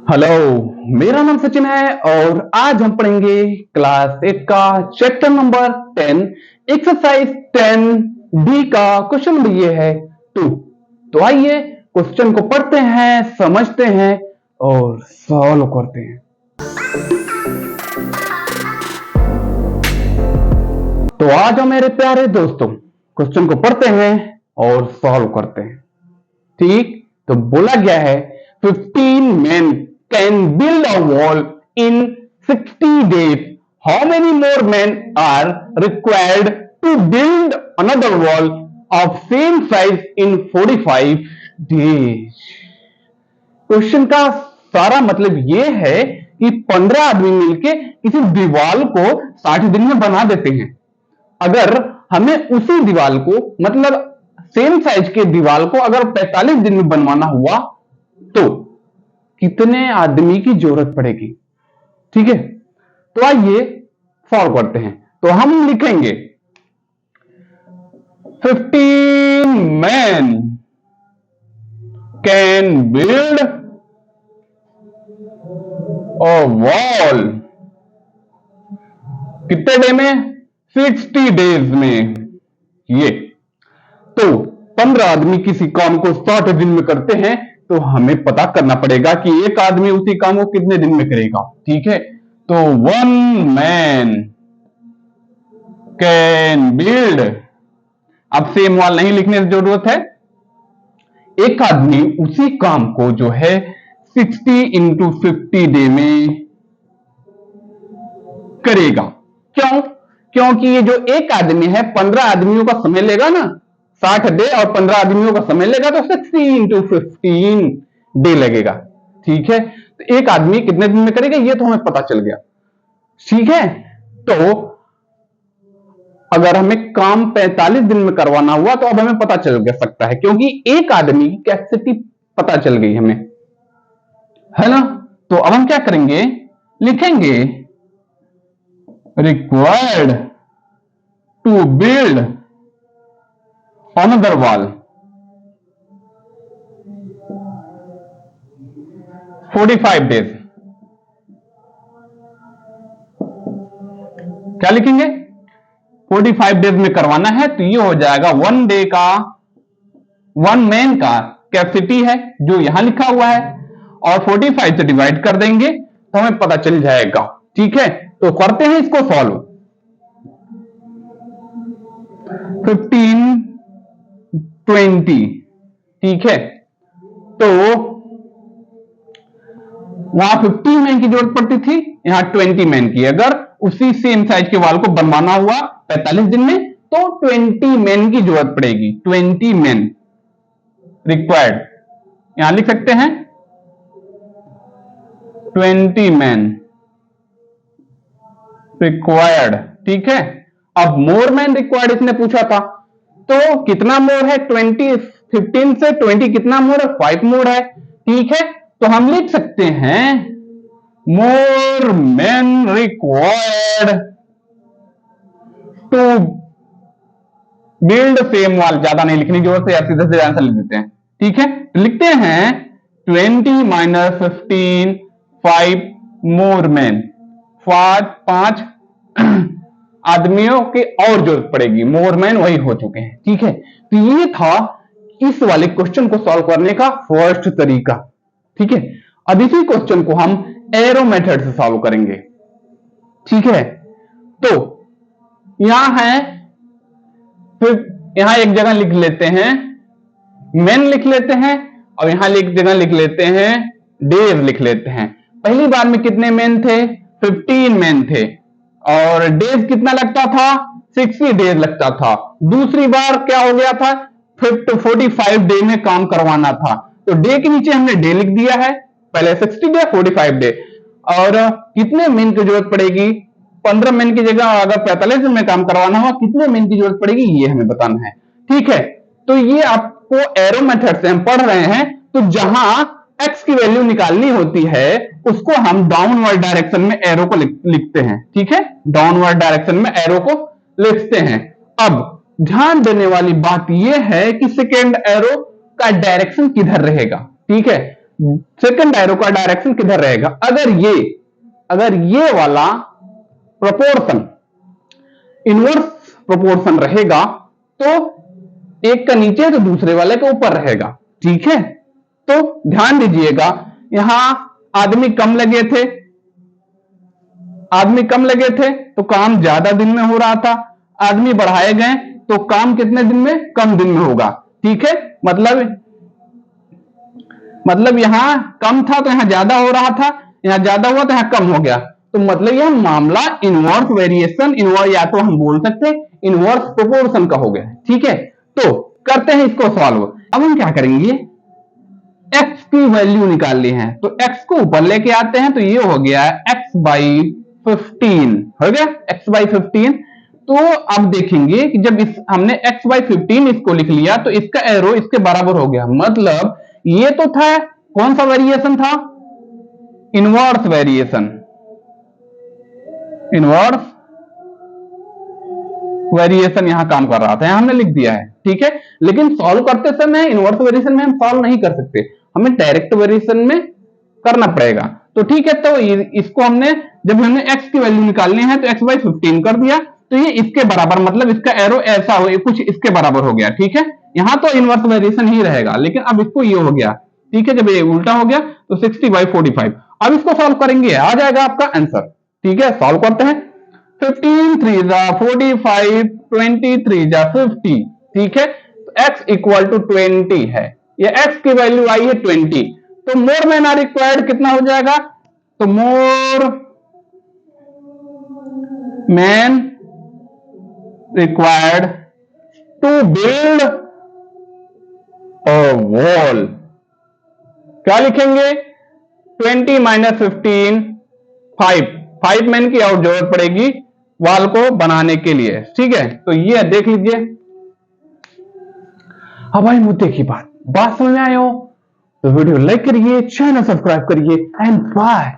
Hello, मेरा नाम सचिन है और आज हम पढ़ेंगे क्लास 8 का चैप्टर नंबर 10 एक्सरसाइज 10 डी का क्वेश्चन नंबर ये है 2। तो आइए क्वेश्चन को पढ़ते हैं, समझते हैं और सॉल्व करते हैं। तो आ जाओ मेरे प्यारे दोस्तों, क्वेश्चन को पढ़ते हैं और सॉल्व करते हैं। ठीक, तो बोला गया है 15 men can build a wall in 60 days. How many more men are required to build another wall of same size in 45 days? Question का सारा मतलब यह है कि 15 आदमी मिलके किसी दीवार को 60 दिन में बना देते हैं। अगर हमें उसी दीवार को मतलब सेम साइज के दीवार को अगर 45 दिन में बनवाना हुआ तो कितने आदमी की जरूरत पड़ेगी। ठीक है, तो आइए सॉल्व करते हैं। तो हम लिखेंगे 15 men can build a wall कितने डे में, 60 डेज में। ये तो 15 आदमी किसी काम को 60 दिन में करते हैं तो हमें पता करना पड़ेगा कि एक आदमी उसी काम को कितने दिन में करेगा। ठीक है, तो 1 man कैन बिल्ड, अब सेम वॉल नहीं लिखने की जरूरत है। एक आदमी उसी काम को जो है 60 इंटू 50 डे में करेगा। क्यों? क्योंकि ये जो एक आदमी है 15 आदमियों का समय लेगा ना, 60 डे और 15 आदमियों का समय लेगा तो 60 इंटू 15 डे लगेगा। ठीक है, तो एक आदमी कितने दिन में करेगा ये तो हमें पता चल गया। ठीक है, तो अगर हमें काम 45 दिन में करवाना हुआ तो अब हमें पता चल सकता है क्योंकि एक आदमी की कैपेसिटी पता चल गई हमें, है ना। तो अब हम क्या करेंगे, लिखेंगे required to build another wall 45 days। क्या लिखेंगे, 45 डेज में करवाना है तो ये हो जाएगा 1 डे का 1 मैन का कैपेसिटी है जो यहां लिखा हुआ है और 45 से डिवाइड कर देंगे तो हमें पता चल जाएगा। ठीक है, तो करते हैं इसको सॉल्व। 15 20, ठीक है, तो वहां 15 मैन की जरूरत पड़ती थी, यहां 20 मैन की। अगर उसी सेम साइज के वॉल को बनवाना हुआ 45 दिन में तो 20 मैन की जरूरत पड़ेगी। 20 मैन रिक्वायर्ड, यहां लिख सकते हैं 20 मैन रिक्वायर्ड। ठीक है, अब मोर मैन रिक्वायर्ड इसने पूछा था तो कितना मोर है, 20 15 से 20 कितना मोर है, 5 मोर है। ठीक है, तो हम लिख सकते हैं more man required to build same wall. ज्यादा नहीं लिखने की जरूरत है, सीधे से आंसर लिख देते हैं। ठीक है, तो लिखते हैं 20 माइनस 15 5 मोर मैन, 5 आदमियों के और जरूरत पड़ेगी, मोर मैन वही हो चुके हैं। ठीक है, तो ये था इस वाले क्वेश्चन को सॉल्व करने का फर्स्ट तरीका। ठीक है, अब इसी क्वेश्चन को हम एरो मेथड से सॉल्व करेंगे। ठीक है, तो यहां है, फिर यहां एक जगह लिख लेते हैं मैन लिख लेते हैं और यहां एक जगह लिख लेते हैं डेज लिख लेते हैं। पहली बार में कितने मैन थे, 15 मैन थे और डेज कितना लगता था, 60 डेज लगता था। दूसरी बार क्या हो गया था, 45 डे में काम करवाना था तो डे के नीचे हमने डे लिख दिया है, पहले 60 डे 45 डे। और कितने मैन की जरूरत पड़ेगी, 15 मैन की जगह अगर 45 दिन में काम करवाना हो कितने मैन की जरूरत पड़ेगी ये हमें बताना है। ठीक है, तो ये आपको एरो मेथड से हम पढ़ रहे हैं तो जहां x की वैल्यू निकालनी होती है उसको हम डाउनवर्ड डायरेक्शन में एरो को लिखते हैं। ठीक है, डाउनवर्ड डायरेक्शन में एरो को लिखते हैं। अब ध्यान देने वाली बात यह है कि सेकेंड एरो का डायरेक्शन किधर रहेगा। ठीक है, सेकंड एरो का डायरेक्शन किधर रहेगा? अगर ये वाला प्रोपोर्शन इनवर्स प्रोपोर्शन रहेगा तो एक का नीचे तो दूसरे वाले के ऊपर रहेगा। ठीक है, तो ध्यान दीजिएगा, यहां आदमी कम लगे थे तो काम ज्यादा दिन में हो रहा था, आदमी बढ़ाए गए तो काम कितने दिन में? कम दिन में होगा। ठीक है, मतलब यहां कम था तो यहां ज्यादा हो रहा था, यहां ज्यादा हुआ तो यहां कम हो गया। तो मतलब यह मामला इनवर्स वेरिएशन, या तो हम बोल सकते हैं इनवर्स प्रोपोर्शन का हो गया। ठीक है, तो करते हैं इसको सॉल्व। अब हम क्या करेंगे, x की वैल्यू निकालनी है तो x को ऊपर लेके आते हैं, तो ये हो गया x/15 हो गया, x/15। तो अब देखेंगे कि जब हमने x/15 इसको लिख लिया तो इसका एरो इसके बराबर हो गया, मतलब ये तो था कौन सा वेरिएशन था? Inverse variation. इनवर्स वेरिएशन यहां काम कर रहा था, यहां हमने लिख दिया है। ठीक है, लेकिन सॉल्व करते समय इनवर्स वेरिएशन में हम सॉल्व नहीं कर सकते, हमें डायरेक्ट वेरिएशन में करना पड़ेगा। तो ठीक है, तो इसको जब हमने x की वैल्यू निकालनी है तो x/15 कर दिया, तो ये इसके बराबर, मतलब इसका एरो ऐसा हो, कुछ इसके बराबर हो गया। ठीक है, यहां तो इनवर्स वेरिएशन ही रहेगा, लेकिन अब इसको ये हो गया। ठीक है, जब ये उल्टा हो गया तो 60/45। अब इसको सॉल्व करेंगे, आ जाएगा आपका आंसर। ठीक है, सॉल्व करते हैं। 15 3 जा 45, 23 जा 50। ठीक है, तो x इक्वल टू 20 है, ये x की वैल्यू आई है 20। तो मोर मैन आर रिक्वायर्ड कितना हो जाएगा? तो more man required to build a wall, क्या लिखेंगे? 20 - 15 5 मैन की और जरूरत पड़ेगी वॉल को बनाने के लिए। ठीक है, तो ये देख लीजिए। अब भाई मुद्दे की बात समझ में आए हो तो वीडियो लाइक करिए, चैनल सब्सक्राइब करिए एंड बाय।